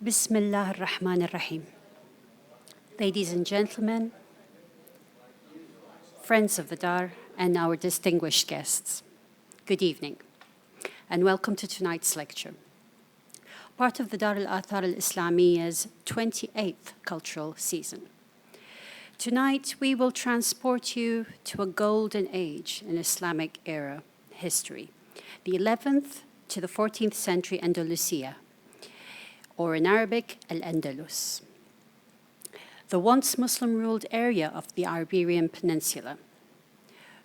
Bismillah ar-Rahman ar-Rahim. Ladies and gentlemen, friends of the Dar, and our distinguished guests, good evening, and welcome to tonight's lecture. Part of the Dar al-Athar al-Islamiyyah's 28th cultural season. Tonight, we will transport you to a golden age in Islamic era history, the 11th to the 14th century Andalusia, or in Arabic, al-Andalus, the once Muslim-ruled area of the Iberian Peninsula,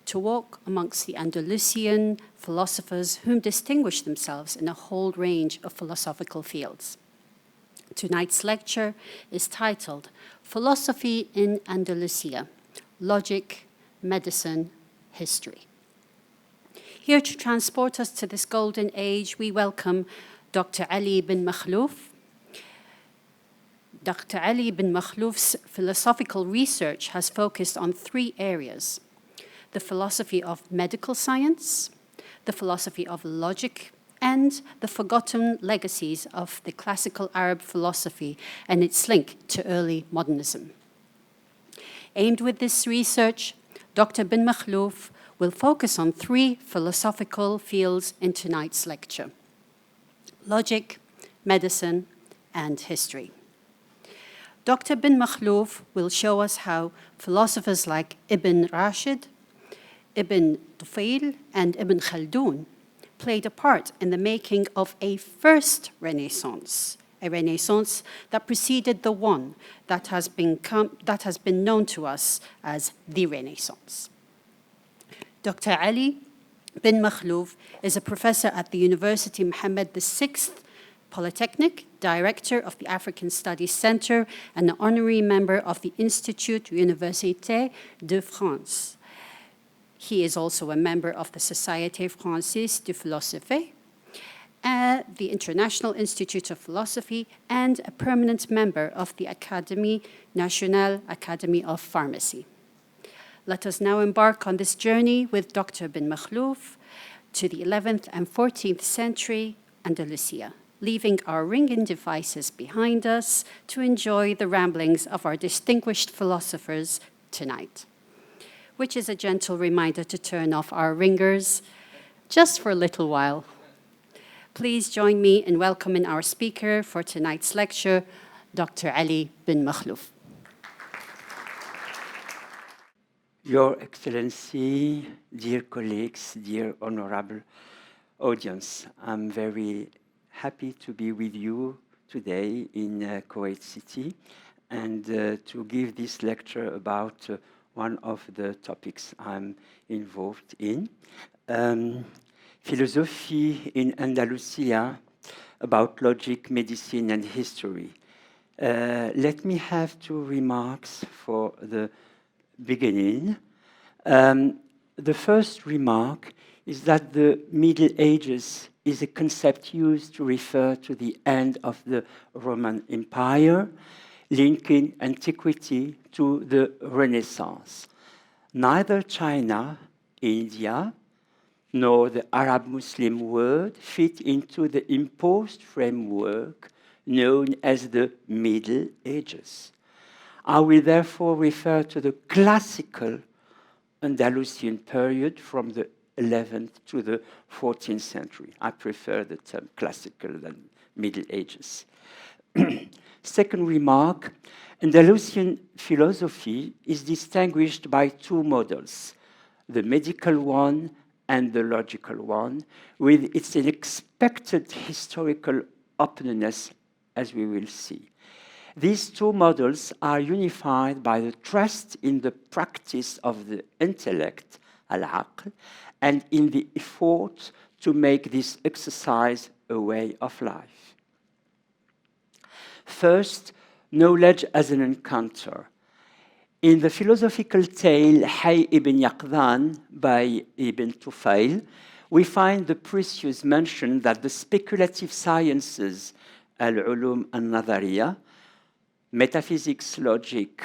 to walk amongst the Andalusian philosophers whom distinguished themselves in a whole range of philosophical fields. Tonight's lecture is titled Philosophy in Andalusia, Logic, Medicine, History. Here to transport us to this golden age, we welcome Dr.Ali Benmakhlouf. Dr.Ali Benmakhlouf's philosophical research has focused on three areas: the philosophy of medical science, the philosophy of logic, and the forgotten legacies of the classical Arab philosophy and its link to early modernism. Aimed with this research, Dr. Benmakhlouf will focus on three philosophical fields in tonight's lecture: logic, medicine, and history. Dr. Benmakhlouf will show us how philosophers like Ibn Rashid, Ibn Tufayl, and Ibn Khaldun played a part in the making of a first Renaissance, a Renaissance that preceded the one that has been known to us as the Renaissance. Dr. Ali Benmakhlouf is a professor at the University Mohammed VI Polytechnic, director of the African Studies Center, and an honorary member of the Institut Université de France. He is also a member of the Société Française de Philosophie, the International Institute of Philosophy, and a permanent member of the Académie Nationale Academy of Pharmacy. Let us now embark on this journey with Dr. Benmakhlouf to the 11th and 14th century Andalusia, leaving our ringing devices behind us to enjoy the ramblings of our distinguished philosophers tonight, which is a gentle reminder to turn off our ringers just for a little while. Please join me in welcoming our speaker for tonight's lecture, Dr. Ali Benmakhlouf. Your Excellency, dear colleagues, dear honorable audience, I'm very happy to be with you today in Kuwait City and to give this lecture about one of the topics I'm involved in. Philosophy in Andalusia, about logic, medicine, and history. Let me have two remarks for the beginning. The first remark is that the Middle Ages is a concept used to refer to the end of the Roman Empire, linking antiquity to the Renaissance. Neither China, India, nor the Arab Muslim world fit into the imposed framework known as the Middle Ages. I will therefore refer to the classical Andalusian period from the 11th to the 14th century. I prefer the term classical than Middle Ages. Second remark, Andalusian philosophy is distinguished by two models, the medical one and the logical one, with its unexpected historical openness, as we will see. These two models are unified by the trust in the practice of the intellect, al-Aql, and in the effort to make this exercise a way of life. First, knowledge as an encounter. In the philosophical tale Hay ibn Yaqdhan by Ibn Tufayl, we find the precious mention that the speculative sciences, al-ulum al-nadhariyah, metaphysics, logic,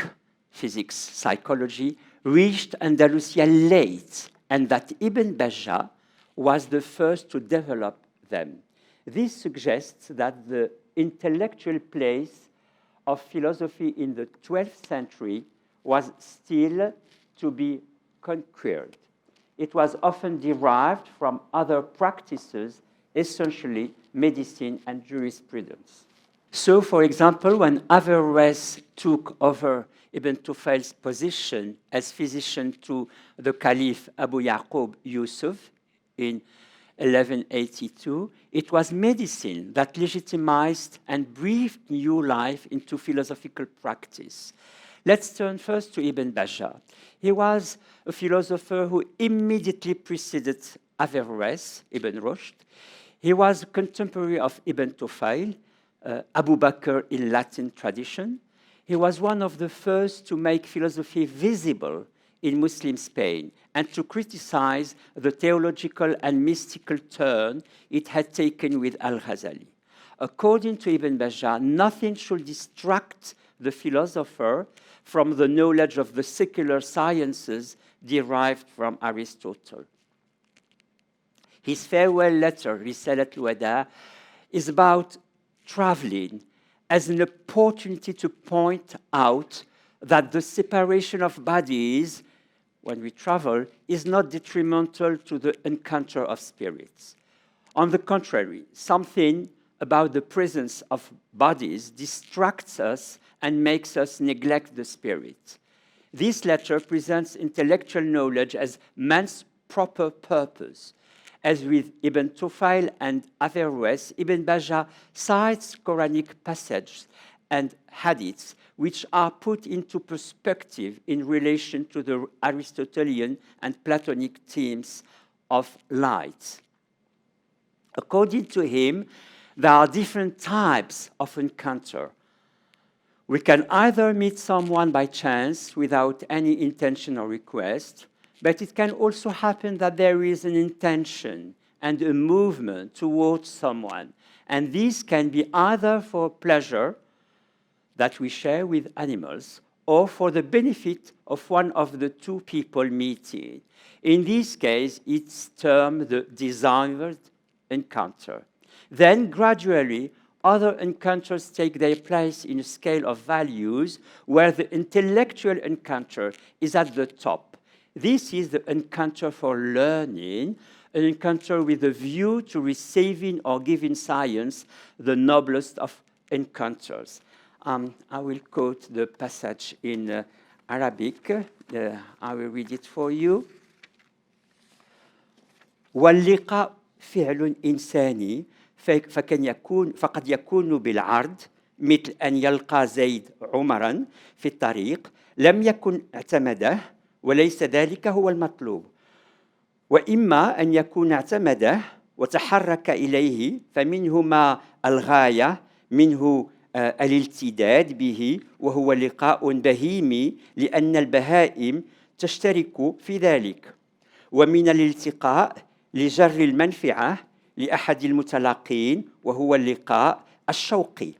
physics, psychology, reached Andalusia late, and that Ibn Bajjah was the first to develop them. This suggests that the intellectual place of philosophy in the 12th century was still to be conquered. It was often derived from other practices, essentially medicine and jurisprudence. So, for example, when Averroes took over Ibn Tufail's position as physician to the Caliph Abu Yaqub Yusuf in 1182, it was medicine that legitimized and breathed new life into philosophical practice. Let's turn first to Ibn Bajjah. He was a philosopher who immediately preceded Averroes, Ibn Rushd. He was a contemporary of Ibn Tufail, Abu Bakr in Latin tradition. He was one of the first to make philosophy visible in Muslim Spain and to criticize the theological and mystical turn it had taken with Al-Ghazali. According to Ibn Bajjah, nothing should distract the philosopher from the knowledge of the secular sciences derived from Aristotle. His farewell letter, Risalat al-Wada, is about traveling as an opportunity to point out that the separation of bodies when we travel is not detrimental to the encounter of spirits. On the contrary, something about the presence of bodies distracts us and makes us neglect the spirit. This letter presents intellectual knowledge as man's proper purpose. As with Ibn Tufail and Averroes, Ibn Bajjah cites Quranic passages and hadiths which are put into perspective in relation to the Aristotelian and Platonic themes of light. According to him, there are different types of encounter. We can either meet someone by chance without any intention or request, but it can also happen that there is an intention and a movement towards someone. And this can be either for pleasure that we share with animals or for the benefit of one of the two people meeting. In this case, it's termed the desired encounter. Then gradually, other encounters take their place in a scale of values where the intellectual encounter is at the top. This is the encounter for learning, an encounter with a view to receiving or giving science the noblest of encounters. I will quote the passage in Arabic. I will read it for you. واللقاء فعل إنساني فقد يكون بالعرض مثل أن يلقى زيد عمرا في الطريق لم يكن اعتمده وليس ذلك هو المطلوب وإما أن يكون اعتمده وتحرك إليه فمنهما الغاية منه الالتداد به وهو لقاء بهيمي لأن البهائم تشترك في ذلك ومن الالتقاء لجر المنفعة لأحد المتلاقين وهو اللقاء الشوقي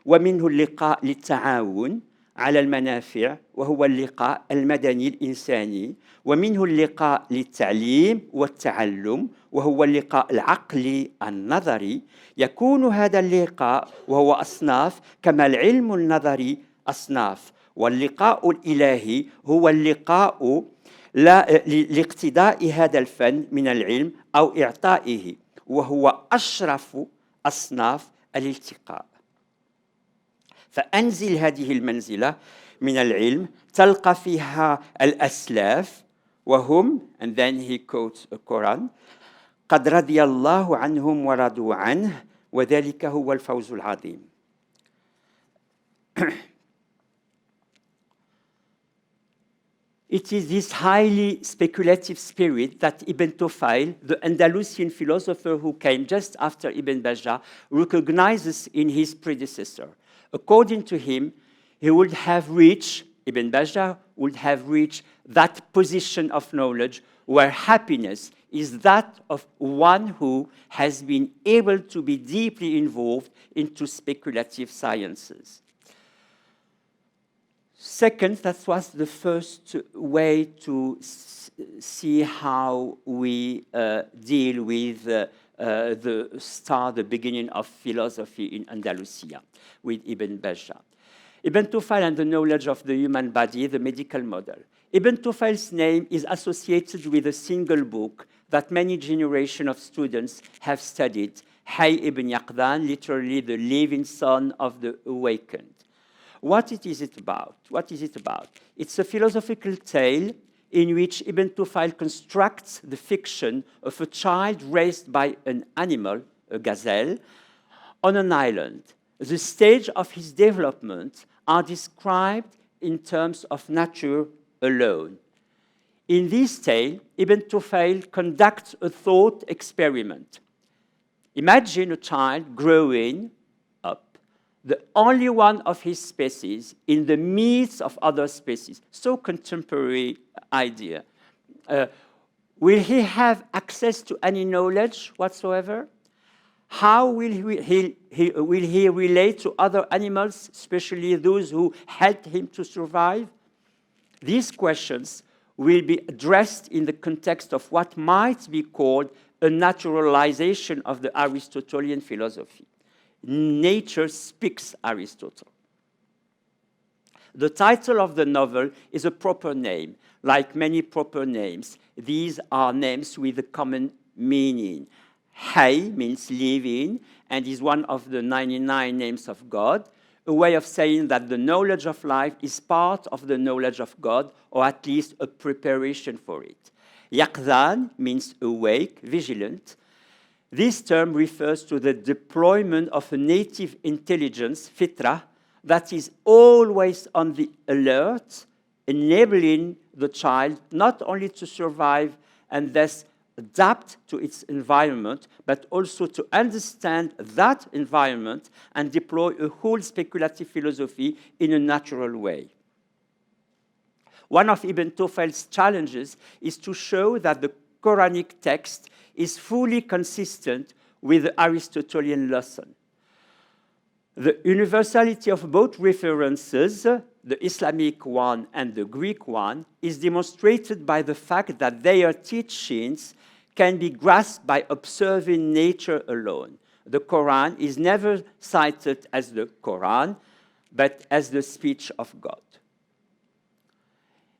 ومنه اللقاء للتعاون على المنافع وهو اللقاء المدني الإنساني ومنه اللقاء للتعليم والتعلم وهو اللقاء العقلي النظري يكون هذا اللقاء وهو أصناف كما العلم النظري أصناف واللقاء الإلهي هو اللقاء لاقتداء هذا الفن من العلم أو إعطائه وهو أشرف أصناف الالتقاء فأنزل هذه المنزلة من العلم تلقى فيها الأسلاف وهم and then he quotes a Quran قد رضي الله عنهم ورضوا عنه وذلك هو الفوز العظيم. It is this highly speculative spirit that Ibn Tufail, the Andalusian philosopher who came just after Ibn Bajjah, recognizes in his predecessor. According to him, he would have reached, Ibn Bajjah would have reached that position of knowledge where happiness is that of one who has been able to be deeply involved into speculative sciences. Second, that was the first way to see how we deal with the beginning of philosophy in Andalusia with Ibn Bajjah. Ibn Tufayl and the knowledge of the human body, the medical model. Ibn Tufayl's name is associated with a single book that many generations of students have studied, Hayy ibn Yaqdhan, literally the living son of the awakened. What is it about? What is it about? It's a philosophical tale in which Ibn Tufayl constructs the fiction of a child raised by an animal, a gazelle, on an island. The stage of his development are described in terms of nature alone. In this tale, Ibn Tufayl conducts a thought experiment. Imagine a child growing up, the only one of his species in the midst of other species. So contemporary idea. Will he have access to any knowledge whatsoever? How will he relate to other animals, especially those who helped him to survive? These questions will be addressed in the context of what might be called a naturalization of the Aristotelian philosophy. Nature speaks Aristotle. The title of the novel is a proper name. Like many proper names, these are names with a common meaning. Hayy means living and is one of the 99 names of God, a way of saying that the knowledge of life is part of the knowledge of God, or at least a preparation for it. Yaqdhan means awake, vigilant. This term refers to the deployment of a native intelligence, fitra, that is always on the alert, enabling the child not only to survive and thus adapt to its environment, but also to understand that environment and deploy a whole speculative philosophy in a natural way. One of Ibn Tufayl's challenges is to show that the Quranic text is fully consistent with the Aristotelian lesson. The universality of both references, the Islamic one and the Greek one, is demonstrated by the fact that their teachings can be grasped by observing nature alone. The Quran is never cited as the Quran, but as the speech of God.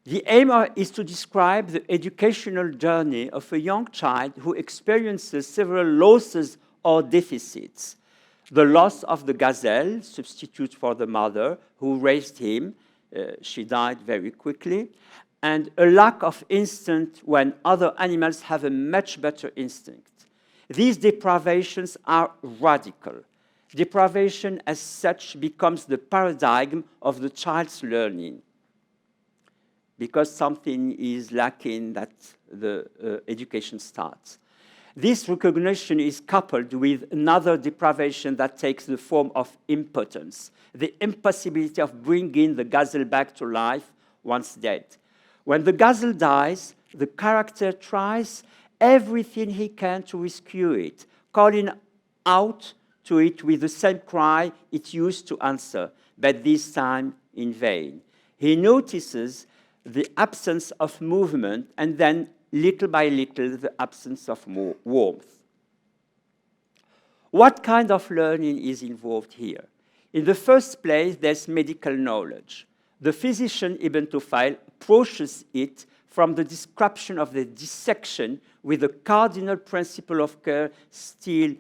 The aim is to describe the educational journey of a young child who experiences several losses or deficits. The loss of the gazelle, substitute for the mother who raised him, she died very quickly, and a lack of instinct when other animals have a much better instinct. These deprivations are radical. Deprivation as such becomes the paradigm of the child's learning. Because something is lacking that the education starts. This recognition is coupled with another deprivation that takes the form of impotence, the impossibility of bringing the gazelle back to life once dead. When the gazelle dies, the character tries everything he can to rescue it, calling out to it with the same cry it used to answer, but this time in vain. He notices the absence of movement, and then, little by little, the absence of warmth. What kind of learning is involved here? In the first place, there's medical knowledge. The physician Ibn Tufayl approaches it from the description of the dissection with the cardinal principle of care still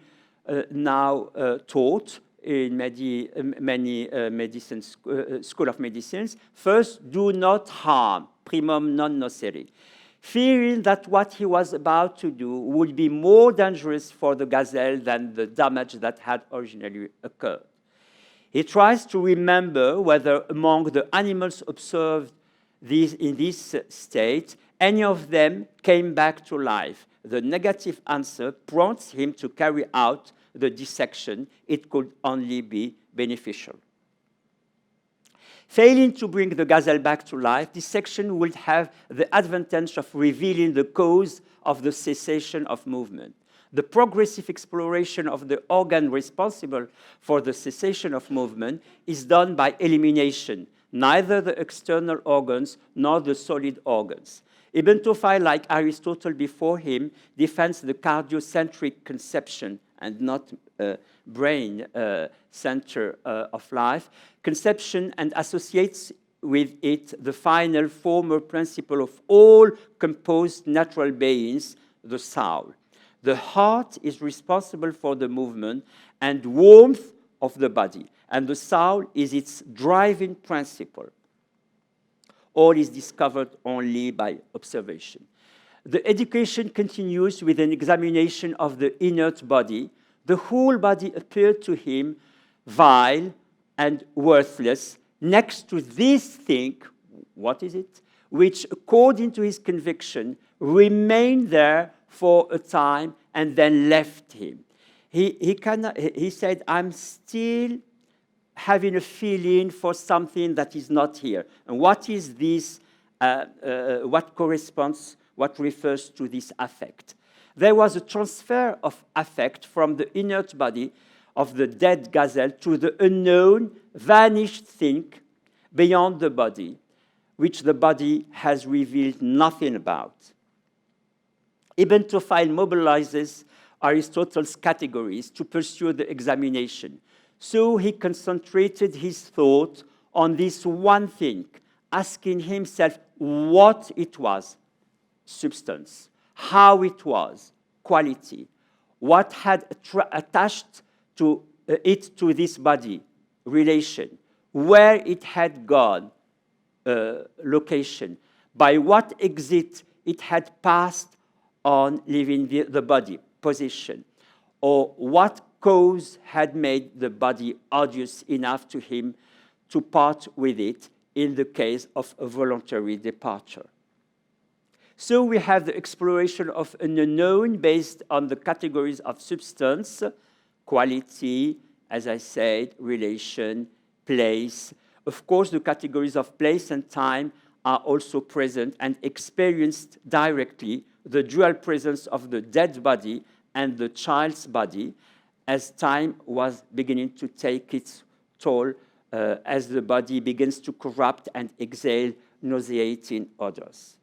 now taught in many school of medicines. First, do not harm, primum non nocere, fearing that what he was about to do would be more dangerous for the gazelle than the damage that had originally occurred. He tries to remember whether among the animals observed in this state, any of them came back to life. The negative answer prompts him to carry out the dissection. It could only be beneficial. Failing to bring the gazelle back to life, dissection would have the advantage of revealing the cause of the cessation of movement. The progressive exploration of the organ responsible for the cessation of movement is done by elimination, neither the external organs nor the solid organs. Ibn Tufayl, like Aristotle before him, defends the cardiocentric conception and not brain center of life, conception, and associates with it the final former principle of all composed natural beings, the soul. The heart is responsible for the movement and warmth of the body, and the soul is its driving principle. All is discovered only by observation. The education continues with an examination of the inert body. The whole body appeared to him vile and worthless, next to this thing, what is it? Which, according to his conviction, remained there for a time and then left him. He said, I'm still having a feeling for something that is not here. And what is this? What corresponds, what refers to this affect? There was a transfer of affect from the inert body of the dead gazelle to the unknown, vanished thing beyond the body, which the body has revealed nothing about. Ibn Tufayl mobilizes Aristotle's categories to pursue the examination. So he concentrated his thought on this one thing, asking himself what it was, substance, how it was, quality, what had attached to it to this body, relation, where it had gone, location, by what exit it had passed on leaving the body, position, or what cause had made the body odious enough to him to part with it in the case of a voluntary departure. So we have the exploration of an unknown based on the categories of substance, quality, as I said, relation, place. Of course, the categories of place and time are also present and experienced directly, the dual presence of the dead body and the child's body, as time was beginning to take its toll, as the body begins to corrupt and exhale nauseating odors.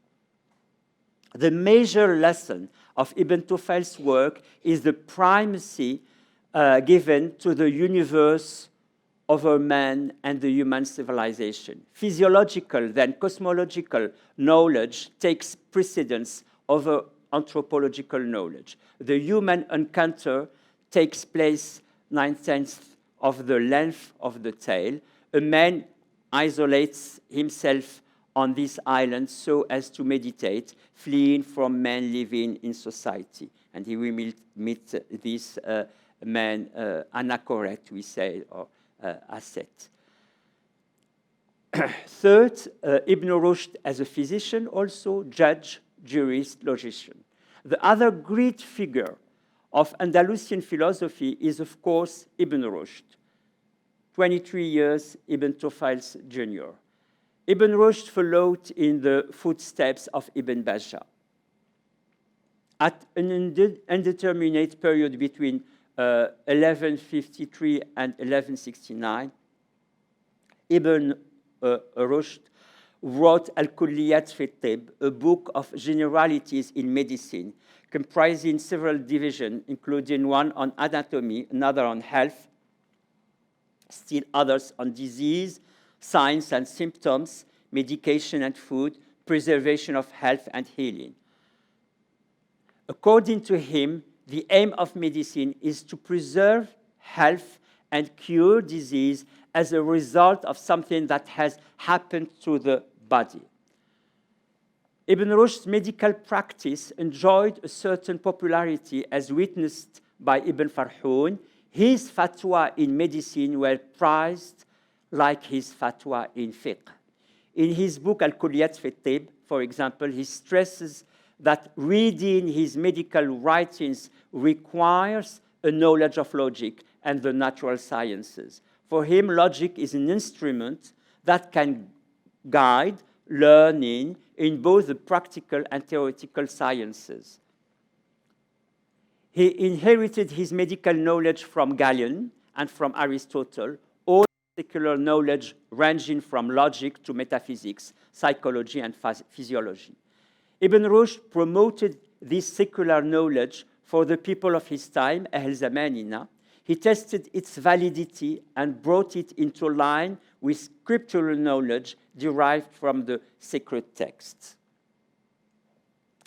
The major lesson of Ibn Tufayl's work is the primacy given to the universe over man and the human civilization. Physiological, then cosmological knowledge takes precedence over anthropological knowledge. The human encounter takes place 9/10 of the length of the tale. A man isolates himself on this island so as to meditate, fleeing from men living in society. And he will meet this man, anachoret, we say, or asset. Third, Ibn Rushd as a physician, also judge, jurist, logician. The other great figure of Andalusian philosophy is, of course, Ibn Rushd, 23 years Ibn Tufayl's junior. Ibn Rushd followed in the footsteps of Ibn Bajjah. At an indeterminate period between 1153 and 1169, Ibn Rushd wrote Al-Kulliyat fi Tib, a book of generalities in medicine, comprising several divisions, including one on anatomy, another on health, still others on disease, signs and symptoms, medication and food, preservation of health and healing. According to him, the aim of medicine is to preserve health and cure disease as a result of something that has happened to the body. Ibn Rushd's medical practice enjoyed a certain popularity as witnessed by Ibn Farhun. His fatwa in medicine were prized like his fatwa in fiqh. In his book Al-Kulliyat fi Tib, for example, he stresses that reading his medical writings requires a knowledge of logic and the natural sciences. For him, logic is an instrument that can guide learning in both the practical and theoretical sciences. He inherited his medical knowledge from Galen and from Aristotle, all particular knowledge ranging from logic to metaphysics, psychology, and physiology. Ibn Rushd promoted this secular knowledge for the people of his time, Ahl Zamanina. He tested its validity and brought it into line with scriptural knowledge derived from the sacred texts.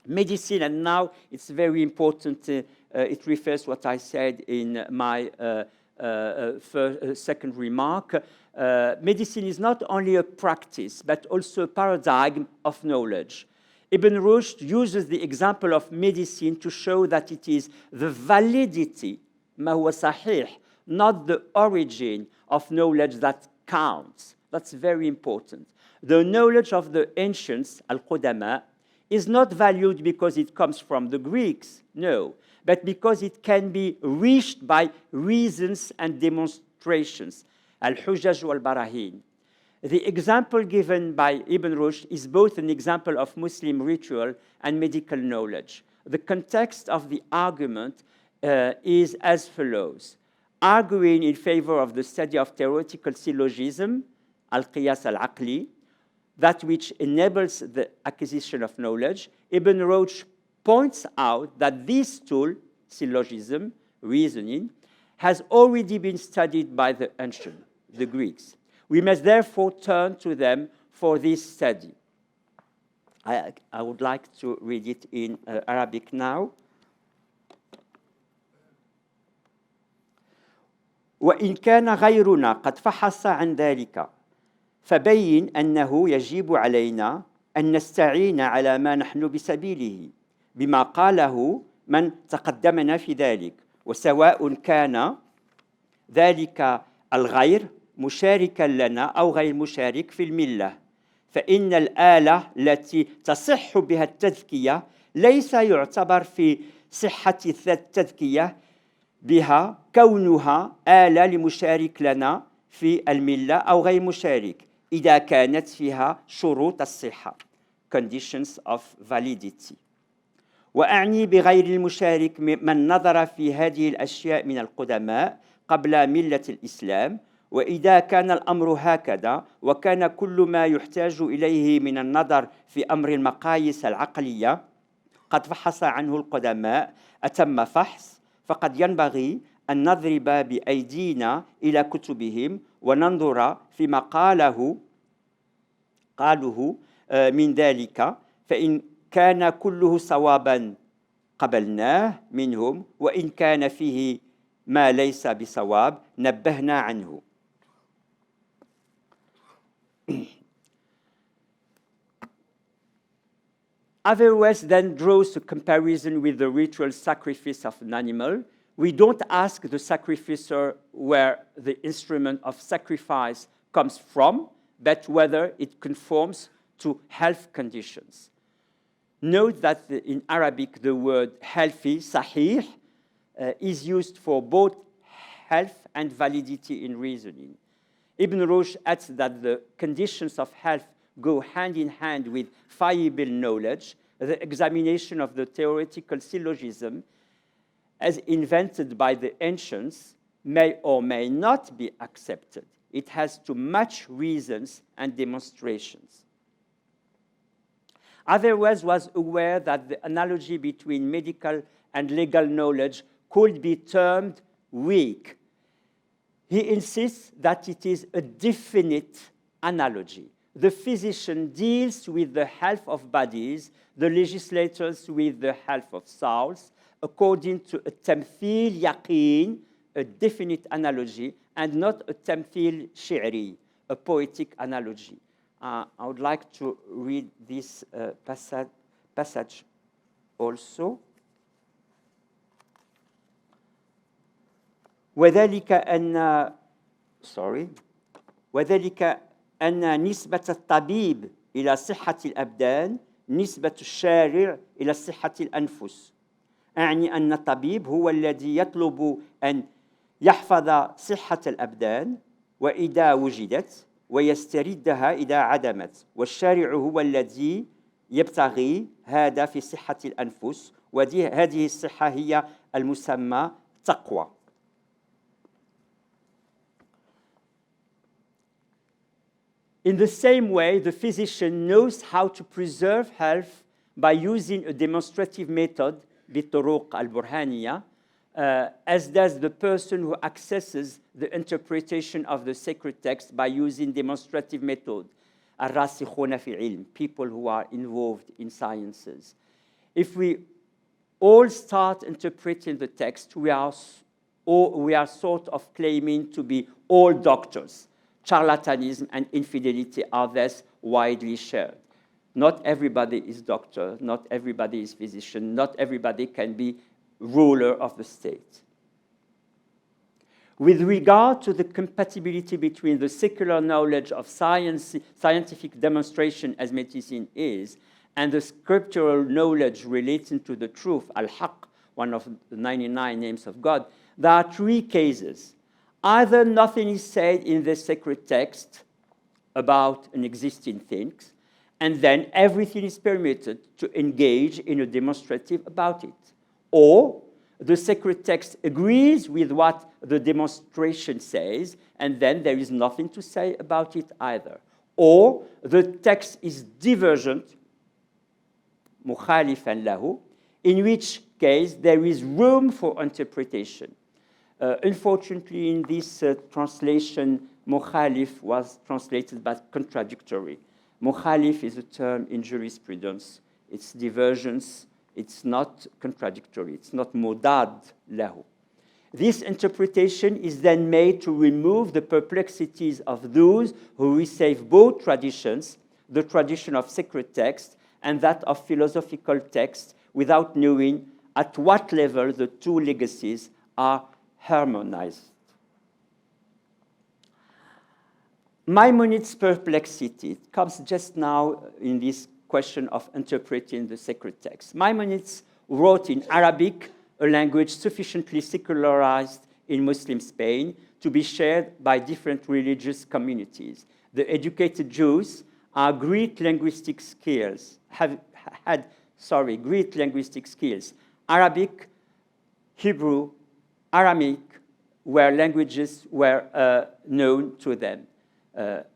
Medicine, and now it's very important, it refers to what I said in my second remark. Medicine is not only a practice, but also a paradigm of knowledge. Ibn Rushd uses the example of medicine to show that it is the validity, ما هو صحيح, not the origin of knowledge that counts. That's very important. The knowledge of the ancients, al-Qudama, is not valued because it comes from the Greeks, no, but because it can be reached by reasons and demonstrations, al-Hujaj wal-Barahin. The example given by Ibn Rushd is both an example of Muslim ritual and medical knowledge. The context of the argument is as follows. Arguing in favor of the study of theoretical syllogism, al-Qiyas al-Aqli, that which enables the acquisition of knowledge, Ibn Rushd points out that this tool, syllogism, reasoning, has already been studied by the ancient, the Greeks. We must therefore turn to them for this study. I would like to read it in Arabic now. وإن كان غيرنا قد فحص عن ذلك فبين أنه يجب علينا أن نستعين على ما نحن بسبيله بما قاله من تقدمنا في ذلك وسواء كان ذلك الغير مشاركا لنا أو غير مشارك في الملة فإن الآلة التي تصح بها التذكية ليس يعتبر في صحة التذكية بها كونها آلة لمشارك لنا في الملة أو غير مشارك إذا كانت فيها شروط الصحة conditions of validity. وأعني بغير المشارك من نظر في هذه الأشياء من القدماء قبل ملة الإسلام وإذا كان الأمر هكذا وكان كل ما يحتاج إليه من النظر في أمر المقاييس العقلية قد فحص عنه القدماء أتم فحص فقد ينبغي أن نضرب بأيدينا إلى كتبهم وننظر فيما قالوه من ذلك فإن كان كله صوابا قبلناه منهم وإن كان فيه ما ليس بصواب نبهنا عنه. Averroes then draws a comparison with the ritual sacrifice of an animal. We don't ask the sacrificer where the instrument of sacrifice comes from, but whether it conforms to health conditions. Note that in Arabic the word healthy, sahih, is used for both health and validity in reasoning. Ibn Rushd adds that the conditions of health go hand in hand with fallible knowledge. The examination of the theoretical syllogism as invented by the ancients may or may not be accepted. It has to match reasons and demonstrations. Averroes was aware that the analogy between medical and legal knowledge could be termed weak. He insists that it is a definite analogy. The physician deals with the health of bodies, the legislators with the health of souls, according to a tamthil yaqeen, a definite analogy, and not a tamthil shi'ri, a poetic analogy. I would like to read this passage also. وذلك أن نسبة الطبيب إلى صحة الأبدان نسبة الشارع إلى صحة الأنفس. أعني أن الطبيب هو الذي يطلب أن يحفظ صحة الأبدان وإذا وجدت ويستردها إذا عدمت والشارع هو الذي يبتغي هذا في صحة الأنفس وهذه الصحة هي المسمى تقوى. In the same way, the physician knows how to preserve health by using a demonstrative method, بالطرق البرهانية, as does the person who accesses the interpretation of the sacred text by using demonstrative method, الراسخون في العلم, people who are involved in sciences. If we all start interpreting the text, we are sort of claiming to be all doctors. Charlatanism and infidelity are thus widely shared. Not everybody is doctor, not everybody is physician, not everybody can be ruler of the state. With regard to the compatibility between the secular knowledge of science, scientific demonstration as medicine is, and the scriptural knowledge relating to the truth, al-Haq, one of the 99 names of God, there are three cases. Either nothing is said in the sacred text about an existing thing, and then everything is permitted to engage in a demonstrative about it. Or the sacred text agrees with what the demonstration says, and then there is nothing to say about it either. Or the text is divergent, مخالفا له, in which case there is room for interpretation. Unfortunately, in this translation, مخالف was translated as contradictory. مخالف is a term in jurisprudence. It's divergence. It's not contradictory. It's not مضاد له. This interpretation is then made to remove the perplexities of those who receive both traditions, the tradition of sacred text and that of philosophical text, without knowing at what level the two legacies are harmonized. Maimonides' perplexity comes just now in this question of interpreting the sacred text. Maimonides wrote in Arabic, a language sufficiently secularized in Muslim Spain to be shared by different religious communities. The educated Jews are great linguistic skills, great linguistic skills. Arabic, Hebrew, Aramaic were languages were known to them.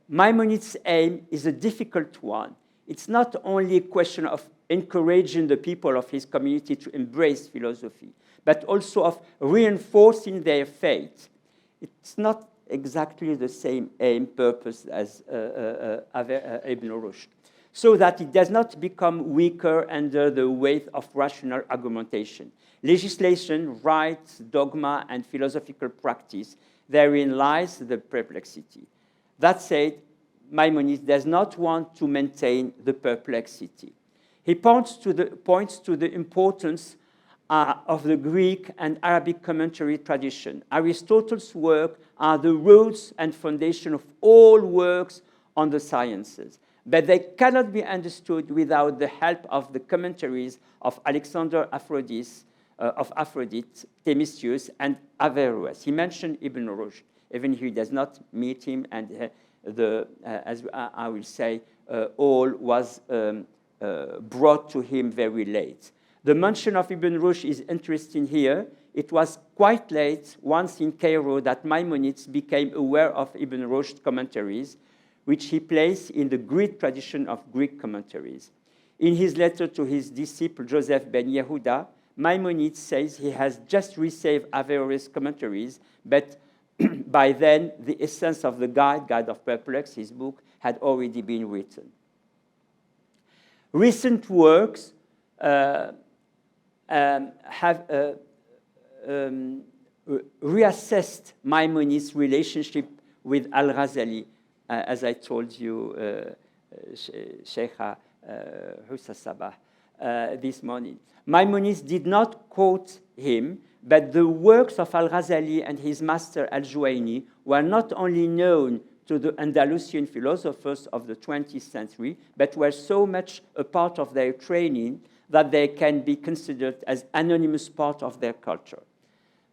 Maimonides' aim is a difficult one. It's not only a question of encouraging the people of his community to embrace philosophy, but also of reinforcing their faith. It's not exactly the same aim, purpose as Ibn Rushd, so that it does not become weaker under the weight of rational argumentation. Legislation, rights, dogma, and philosophical practice, therein lies the perplexity. That said, Maimonides does not want to maintain the perplexity. He points to the importance of the Greek and Arabic commentary tradition. Aristotle's work are the roots and foundation of all works on the sciences, but they cannot be understood without the help of the commentaries of Alexander of Aphrodite, Themistius, and Averroes. He mentioned Ibn Rushd, even if he does not meet him, and as I will say, all was brought to him very late. The mention of Ibn Rushd is interesting here. It was quite late, once in Cairo, that Maimonides became aware of Ibn Rushd's commentaries, which he placed in the great tradition of Greek commentaries. In his letter to his disciple Joseph ben Yehuda, Maimonides says he has just received Averroes' commentaries, but by then the essence of the Guide of Perplex, his book, had already been written. Recent works have reassessed Maimonides' relationship with Al-Ghazali, as I told you, Sheikha Hussa Sabah, this morning. Maimonides did not quote him, but the works of Al-Ghazali and his master Al-Juwayni were not only known to the Andalusian philosophers of the 20th century, but were so much a part of their training that they can be considered as anonymous part of their culture.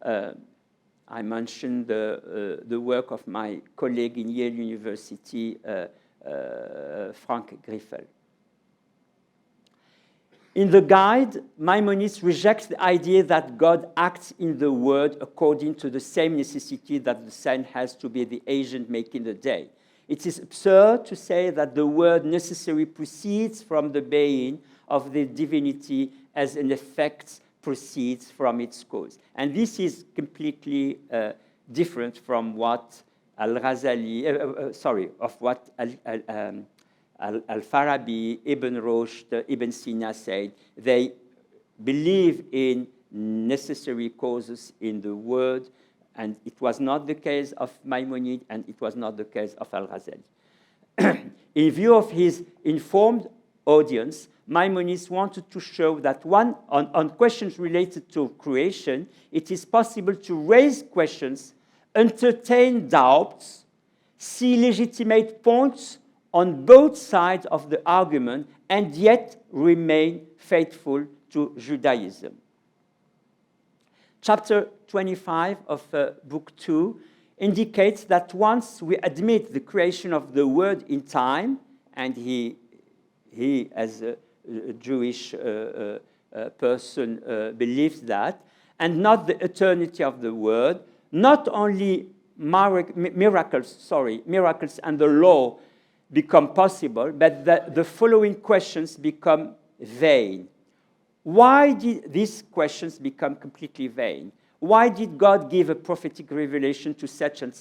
I mentioned the work of my colleague in Yale University, Frank Griffel. In the Guide, Maimonides rejects the idea that God acts in the world according to the same necessity that the sun has to be the agent making the day. It is absurd to say that the word necessary proceeds from the being of the divinity as an effect proceeds from its cause. And this is completely different from what Al-Ghazali, of what Al-Farabi, Ibn Rushd, Ibn Sina said. They believe in necessary causes in the word, and it was not the case of Maimonides, and it was not the case of Al-Ghazali. In view of his informed audience, Maimonides wanted to show that on questions related to creation, it is possible to raise questions, entertain doubts, see legitimate points on both sides of the argument, and yet remain faithful to Judaism. Chapter 25 of Book 2 indicates that once we admit the creation of the word in time, and he as a Jewish person believes that, and not the eternity of the word, not only miracles and the law become possible, but the following questions become vain. Why did these questions become completely vain? Why did God give a prophetic revelation to such and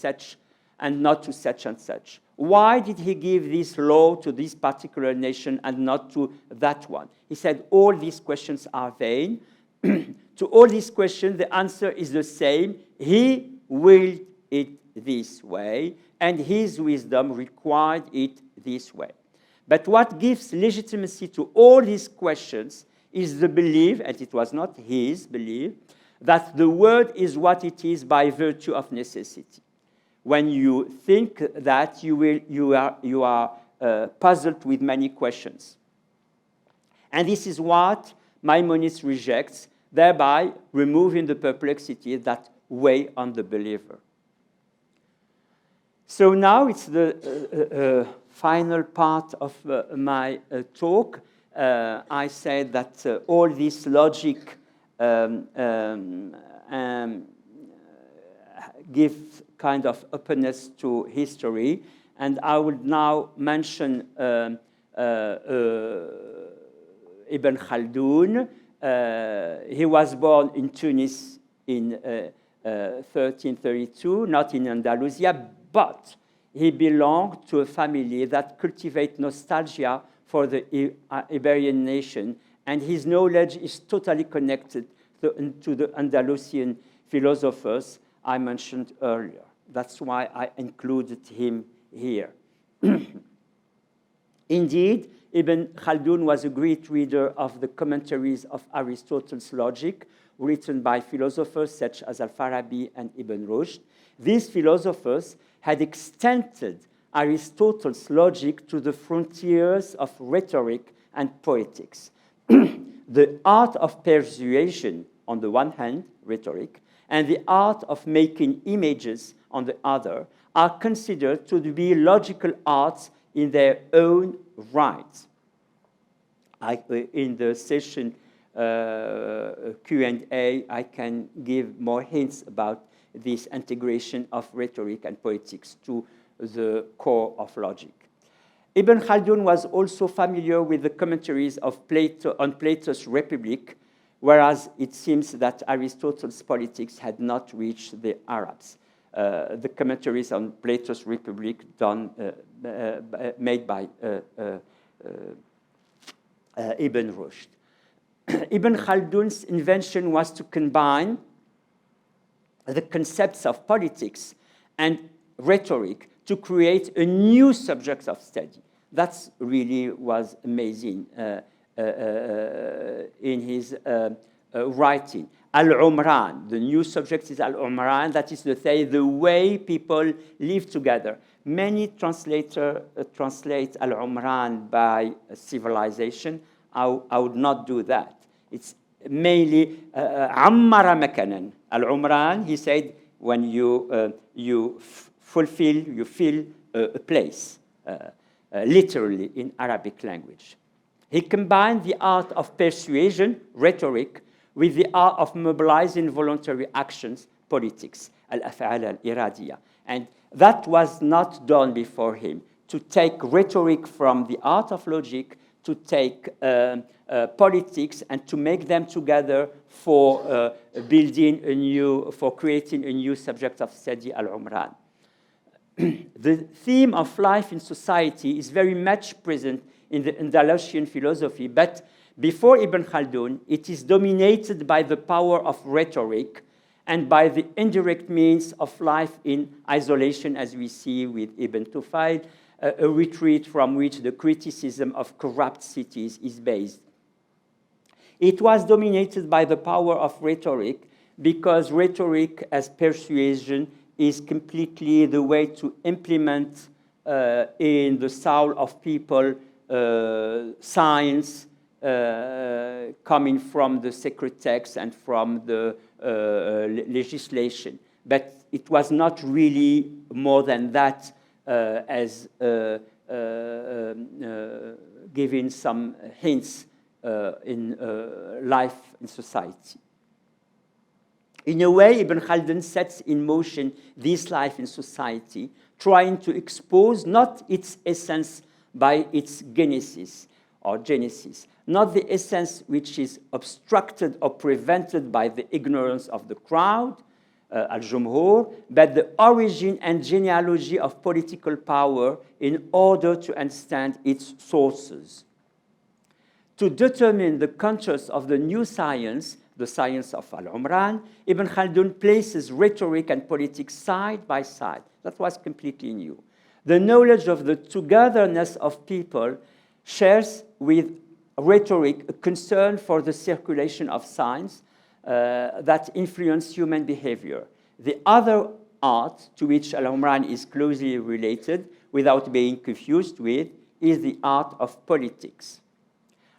not to such and such? Why did he give this law to this particular nation and not to that one? He said all these questions are vain. To all these questions, the answer is the same. He willed it this way, and his wisdom required it this way. But what gives legitimacy to all these questions is the belief, and it was not his belief, that the word is what it is by virtue of necessity. When you think that, you are puzzled with many questions. And this is what Maimonides rejects, thereby removing the perplexity that weigh on the believer. So now it's the final part of my talk. I said that all this logic gives kind of openness to history, and I would now mention Ibn Khaldun. He was born in Tunis in 1332, not in Andalusia, but he belonged to a family that cultivate nostalgia for the Iberian nation, and his knowledge is totally connected to the Andalusian philosophers I mentioned earlier. That's why I included him here. Indeed, Ibn Khaldun was a great reader of the commentaries of Aristotle's logic, written by philosophers such as Al-Farabi and Ibn Rushd. These philosophers had extended Aristotle's logic to the frontiers of rhetoric and poetics. The art of persuasion, on the one hand, rhetoric, and the art of making images, on the other, are considered to be logical arts in their own right. In the session Q&A, I can give more hints about this integration of rhetoric and poetics to the core of logic. Ibn Khaldun was also familiar with the commentaries of Plato on Plato's Republic, whereas it seems that Aristotle's politics had not reached the Arabs. The commentaries on Plato's Republic made by Ibn Rushd. Ibn Khaldun's invention was to combine the concepts of politics and rhetoric to create a new subject of study. That really was amazing in his writing. Al-Umran, the new subject is Al-Umran, that is to say, the way people live together. Many translators translate Al-Umran by civilization. I would not do that. It's mainly Ammara Makanan. Al-Umran, he said, when you fill a place, literally in Arabic language. He combined the art of persuasion, rhetoric, with the art of mobilizing voluntary actions, politics, al-af'al al-iradiyya. And that was not done before him, to take rhetoric from the art of logic to take politics and to make them together for creating a new subject of study, al-Umran. The theme of life in society is very much present in the Andalusian philosophy, but before Ibn Khaldun, it is dominated by the power of rhetoric and by the indirect means of life in isolation, as we see with Ibn Tufayl, a retreat from which the criticism of corrupt cities is based. It was dominated by the power of rhetoric because rhetoric as persuasion is completely the way to implement in the soul of people science coming from the sacred text and from the legislation. But it was not really more than that, as giving some hints in life in society. In a way, Ibn Khaldun sets in motion this life in society, trying to expose not its essence by its genesis, not the essence which is obstructed or prevented by the ignorance of the crowd, al-Jumhur, but the origin and genealogy of political power in order to understand its sources. To determine the contours of the new science, the science of al-Umran, Ibn Khaldun places rhetoric and politics side by side. That was completely new. The knowledge of the togetherness of people shares with rhetoric a concern for the circulation of signs that influence human behavior. The other art to which al-Umran is closely related, without being confused with, is the art of politics.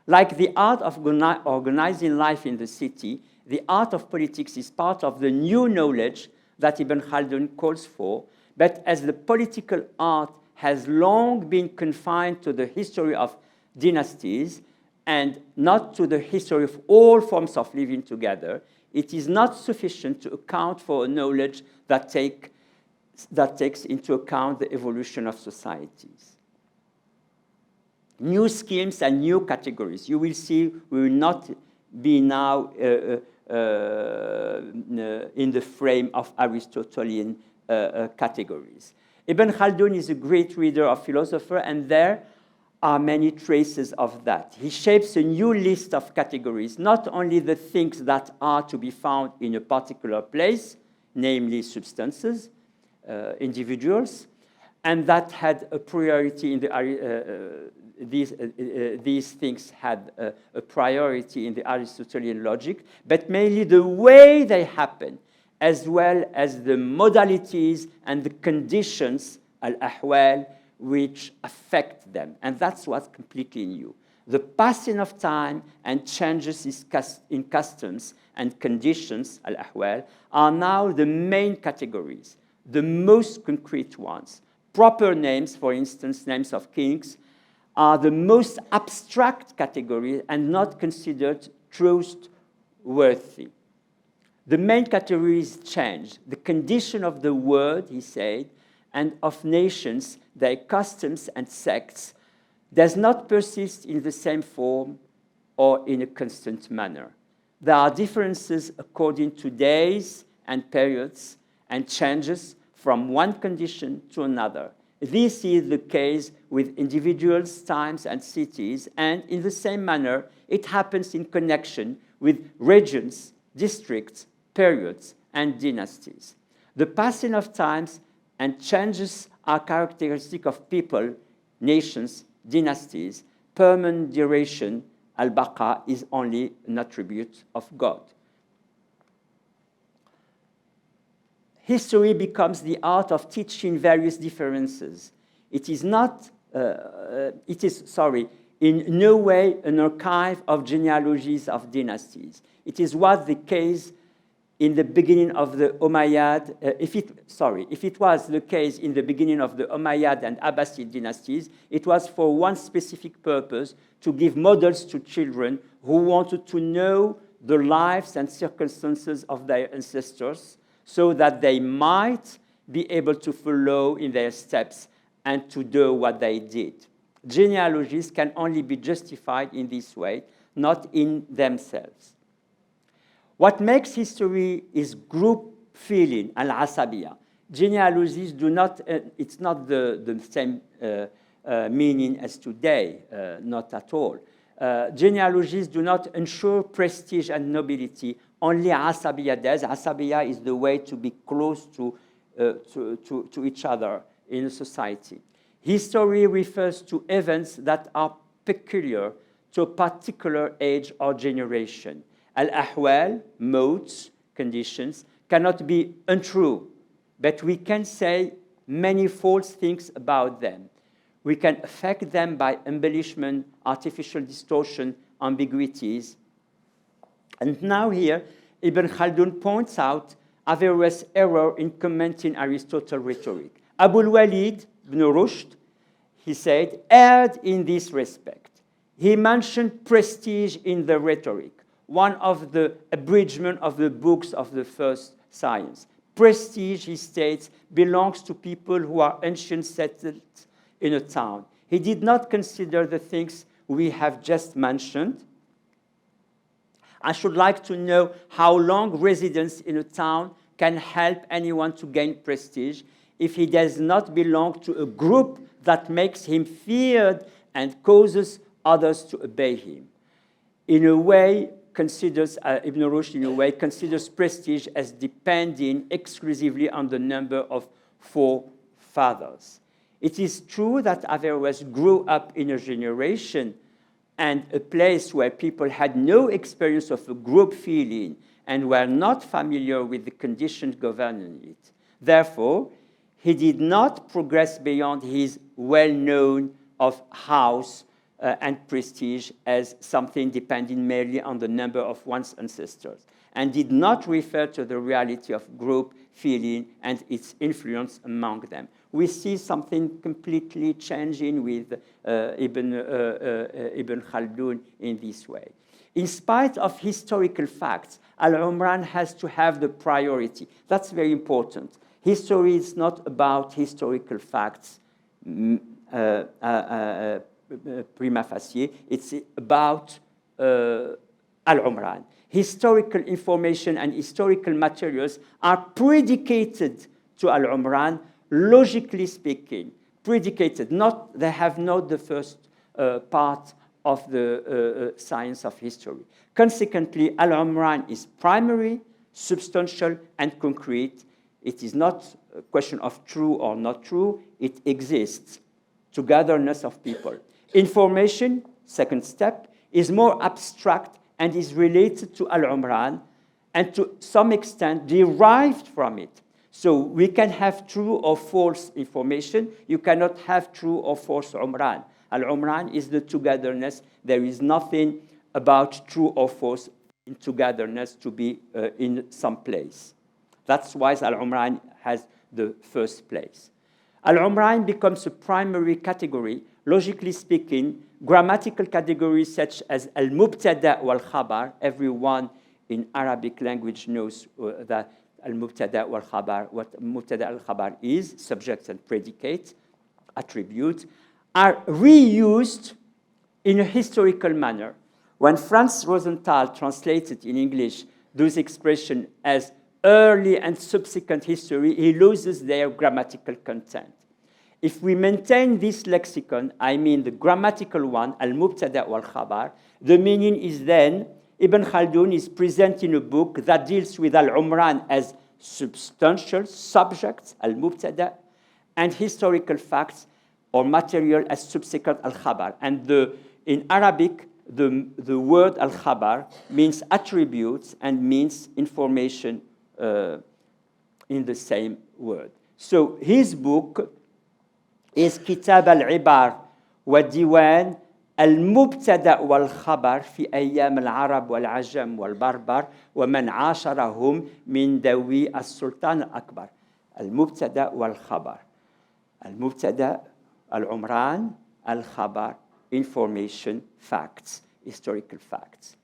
Like the art of organizing life in the city, the art of politics is part of the new knowledge that Ibn Khaldun calls for, but as the political art has long been confined to the history of dynasties and not to the history of all forms of living together, it is not sufficient to account for a knowledge that takes into account the evolution of societies. New schemes and new categories. You will see we will not be now in the frame of Aristotelian categories. Ibn Khaldun is a great reader of philosophers, and there are many traces of that. He shapes a new list of categories, not only the things that are to be found in a particular place, namely substances, individuals, and that had a priority in the these things had a priority in the Aristotelian logic, but mainly the way they happen, as well as the modalities and the conditions, al-ahwal, which affect them. And that's what's completely new. The passing of time and changes in customs and conditions, al-ahwal, are now the main categories, the most concrete ones. Proper names, for instance, names of kings, are the most abstract category and not considered trustworthy. The main categories change. The condition of the world, he said, and of nations, their customs and sects, does not persist in the same form or in a constant manner. There are differences according to days and periods and changes from one condition to another. This is the case with individuals, times, and cities, and in the same manner, it happens in connection with regions, districts, periods, and dynasties. The passing of times and changes are characteristic of people, nations, dynasties. Permanent duration, al-baqa, is only an attribute of God. History becomes the art of teaching various differences. It is in no way an archive of genealogies of dynasties. It is what the case in the beginning of the Umayyad, if it was the case in the beginning of the Umayyad and Abbasid dynasties, it was for one specific purpose, to give models to children who wanted to know the lives and circumstances of their ancestors, so that they might be able to follow in their steps and to do what they did. genealogies can only be justified in this way, not in themselves. What makes history is group feeling, al-Asabiyyah. Genealogies do not, it's not the same meaning as today, not at all. Genealogies do not ensure prestige and nobility, only Asabiyyah does. Asabiyyah is the way to be close to each other in a society. History refers to events that are peculiar to a particular age or generation. Al-ahwal, modes, conditions, cannot be untrue, but we can say many false things about them. We can affect them by embellishment, artificial distortion, ambiguities. And now here, Ibn Khaldun points out Averroes' error in commenting Aristotle's rhetoric. Abu al-Walid ibn Rushd, he said, erred in this respect. He mentioned prestige in the rhetoric, one of the abridgment of the books of the first science. Prestige, he states, belongs to people who are ancient settled in a town. He did not consider the things we have just mentioned. I should like to know how long residence in a town can help anyone to gain prestige if he does not belong to a group that makes him feared and causes others to obey him. In a way, considers, Ibn Rushd in a way, considers prestige as depending exclusively on the number of forefathers. It is true that Averroes grew up in a generation and a place where people had no experience of a group feeling and were not familiar with the conditions governing it. Therefore, he did not progress beyond his well-known of house and prestige as something depending merely on the number of one's ancestors, and did not refer to the reality of group feeling and its influence among them. We see something completely changing with Ibn Khaldun in this way. In spite of historical facts, Al-Umran has to have the priority. That's very important. History is not about historical facts prima facie. It's about Al-Umran. Historical information and historical materials are predicated to Al-Umran, logically speaking, predicated. They have not the first part of the science of history. Consequently, Al-Umran is primary, substantial, and concrete. It is not a question of true or not true. It exists, togetherness of people. Information, second step, is more abstract and is related to Al-Umran and to some extent derived from it. So we can have true or false information. You cannot have true or false Umran. Al-Umran is the togetherness. There is nothing about true or false in togetherness to be in some place. That's why Al-Umran has the first place. Al-Umran becomes a primary category. Logically speaking, grammatical categories such as al-mubtada wal-khabar, everyone in Arabic language knows that al-mubtada wal-khabar, what mubtada al-khabar is, subject and predicate, attribute, are reused in a historical manner. When Franz Rosenthal translated in English those expressions as early and subsequent history, he loses their grammatical content. If we maintain this lexicon, I mean the grammatical one, al-mubtada wal-khabar, the meaning is then, Ibn Khaldun is presenting a book that deals with al-Umran as substantial subjects, al-mubtada, and historical facts or material as subsequent al-khabar. And in Arabic, the word al-khabar means attributes and means information in the same word. So his book is Kitab al-Ibar wa Diwan al-Mubtada wal-Khabar fi Ayyam al-Arab wal-Ajam wal-Barbar wa man asharahum min dawi al-Sultan al-Akbar. Al-Mubtada wal-Khabar. Al-Mubtada, al-Umran, al-Khabar, information, facts, historical facts.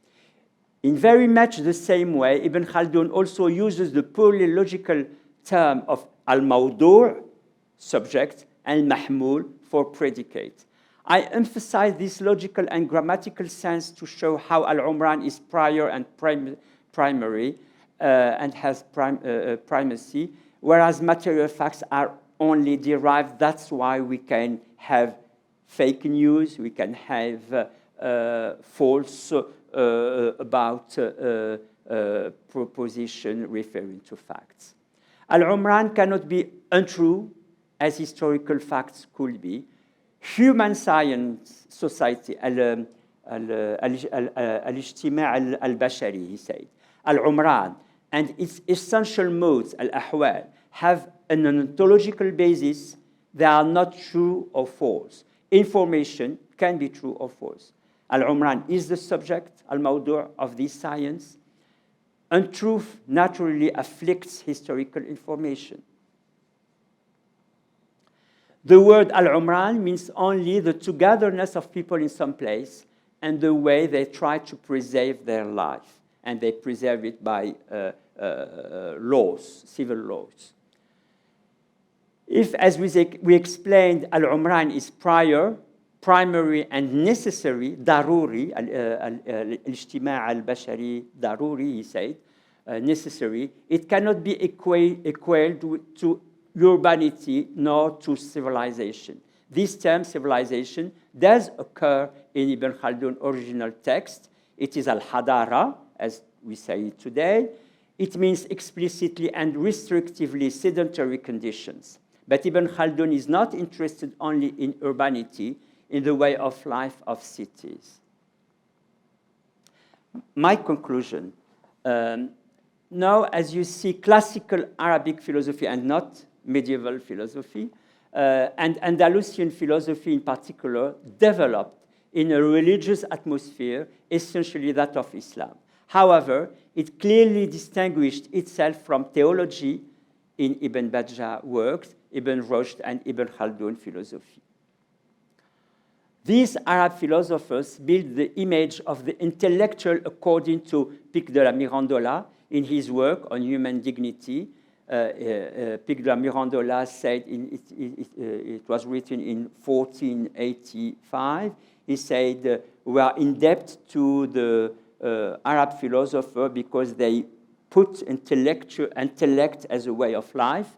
In very much the same way, Ibn Khaldun also uses the purely logical term of al-Mawdu', subject, and mahmul for predicate. I emphasize this logical and grammatical sense to show how Al-Umran is prior and primary and has primacy, whereas material facts are only derived. That's why we can have fake news, we can have false about proposition referring to facts. Al-Umran cannot be untrue as historical facts could be. Human science society, al-Ijtima' al-Bashari, he said, Al-Umran and its essential modes, al-Ahwal, have an ontological basis. They are not true or false. Information can be true or false. Al-Umran is the subject, al-Mawdu' of this science. Untruth naturally afflicts historical information. The word Al-Umran means only the togetherness of people in some place and the way they try to preserve their life. And they preserve it by laws, civil laws. If, as we explained, Al-Umran is prior, primary, and necessary, daruri, al-Ijtima' al-Bashari, daruri, he said, necessary, it cannot be equated to urbanity nor to civilization. This term, civilization, does occur in Ibn Khaldun's original text. It is al-Hadara, as we say it today. It means explicitly and restrictively sedentary conditions. But Ibn Khaldun is not interested only in urbanity, in the way of life of cities. My conclusion, now as you see, classical Arabic philosophy and not medieval philosophy, and Andalusian philosophy in particular, developed in a religious atmosphere, essentially that of Islam. However, it clearly distinguished itself from theology in Ibn Bajjah's works, Ibn Rushd and Ibn Khaldun philosophy. These Arab philosophers built the image of the intellectual according to Pic de la Mirandola in his work on human dignity. Pic de la Mirandola said, it was written in 1485, he said, we are in debt to the Arab philosopher because they put intellect as a way of life.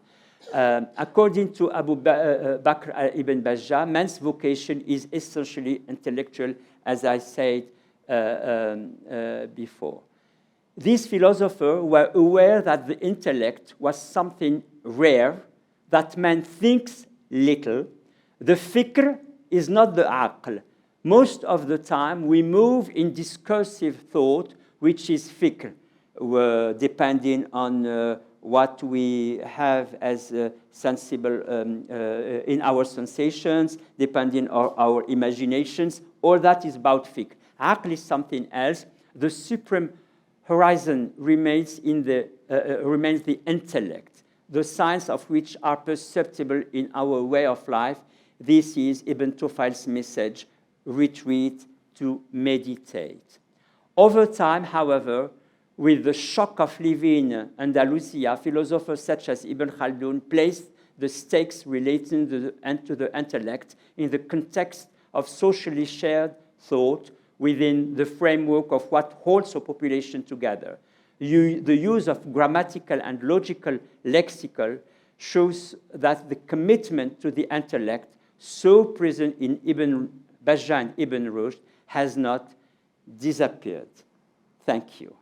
According to Abu Bakr ibn Bajjah, man's vocation is essentially intellectual, as I said before. These philosophers were aware that the intellect was something rare, that man thinks little. The fikr is not the aql. Most of the time, we move in discursive thought, which is fikr, depending on what we have as sensible in our sensations, depending on our imaginations. All that is about fikr. Aql is something else. The supreme horizon remains the intellect, the signs of which are perceptible in our way of life. This is Ibn Tufail's message, retreat to meditate. Over time, however, with the shock of living Andalusia, philosophers such as Ibn Khaldun placed the stakes relating to the intellect in the context of socially shared thought within the framework of what holds a population together. The use of grammatical and logical lexical shows that the commitment to the intellect, so present in Ibn Bajjah and Ibn Rushd, has not disappeared. Thank you.